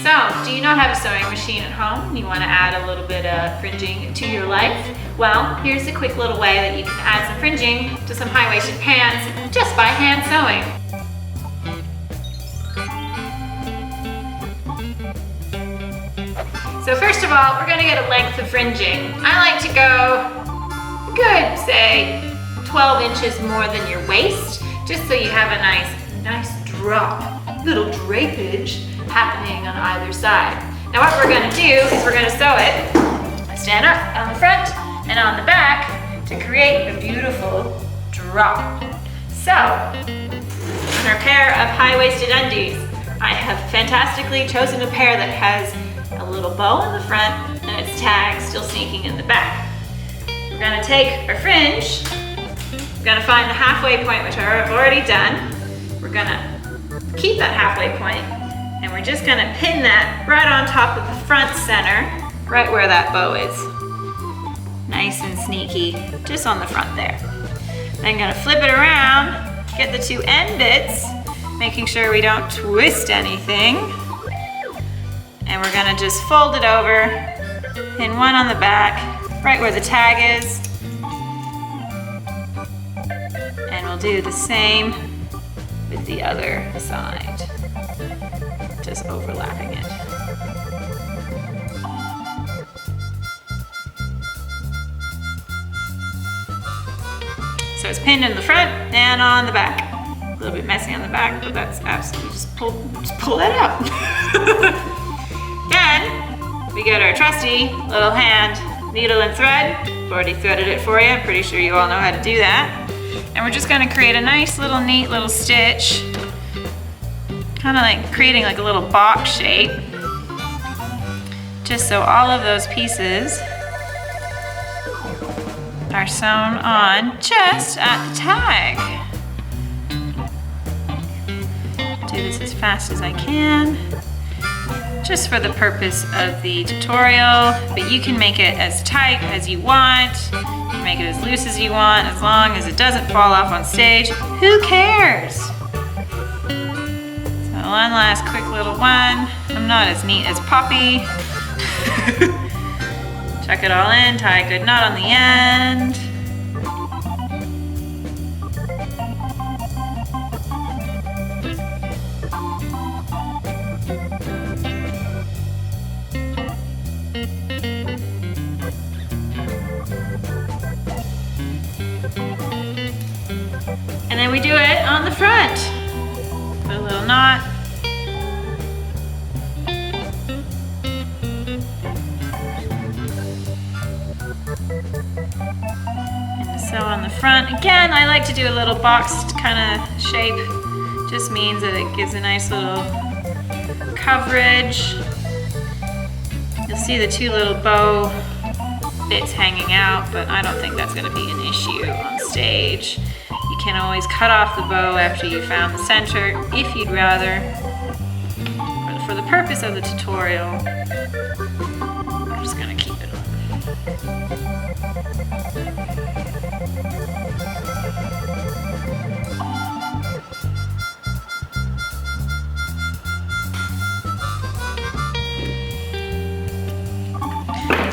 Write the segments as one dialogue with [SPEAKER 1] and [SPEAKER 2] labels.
[SPEAKER 1] So, do you not have a sewing machine at home? You want to add a little bit of fringing to your life? Well, here's a quick little way that you can add some fringing to some high-waisted pants just by hand sewing. So first of all, we're going to get a length of fringing. I like to go good, say 12 inches more than your waist, just so you have a nice drop, little drapage happening on either side. Now what we're going to do is we're going to sew it, stand up on the front and on the back to create a beautiful drop. So, on our pair of high-waisted undies, I have fantastically chosen a pair that has a little bow in the front and its tag still sneaking in the back. We're going to take our fringe, we're going to find the halfway point, which I've already done. We're going to keep that halfway point, and we're just going to pin that right on top of the front center, right where that bow is. Nice and sneaky, just on the front there. Then I'm going to flip it around, get the two end bits, making sure we don't twist anything. And we're going to just fold it over, pin one on the back, right where the tag is. And we'll do the same with the other side, just overlapping it. So it's pinned in the front and on the back. A little bit messy on the back, but that's absolutely, just pull that out. Then we get our trusty little hand needle and thread. I've already threaded it for you. I'm pretty sure you all know how to do that. And we're just gonna create a nice little neat little stitch, kind of like creating like a little box shape, just so all of those pieces are sewn on just at the tag. Do this as fast as I can, just for the purpose of the tutorial, but you can make it as tight as you want, you can make it as loose as you want, as long as it doesn't fall off on stage. Who cares? So one last quick little one. I'm not as neat as Poppy. Tuck it all in, tie a good knot on the end. And then we do it on the front. Put a little knot. And sew on the front. Again, I like to do a little boxed kind of shape. Just means that it gives a nice little coverage. You'll see the two little bow bits hanging out, but I don't think that's going to be an issue on stage. You can always cut off the bow after you found the center if you'd rather. But for the purpose of the tutorial, I'm just going to keep it on.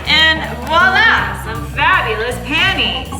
[SPEAKER 1] And voila, some fabulous panties.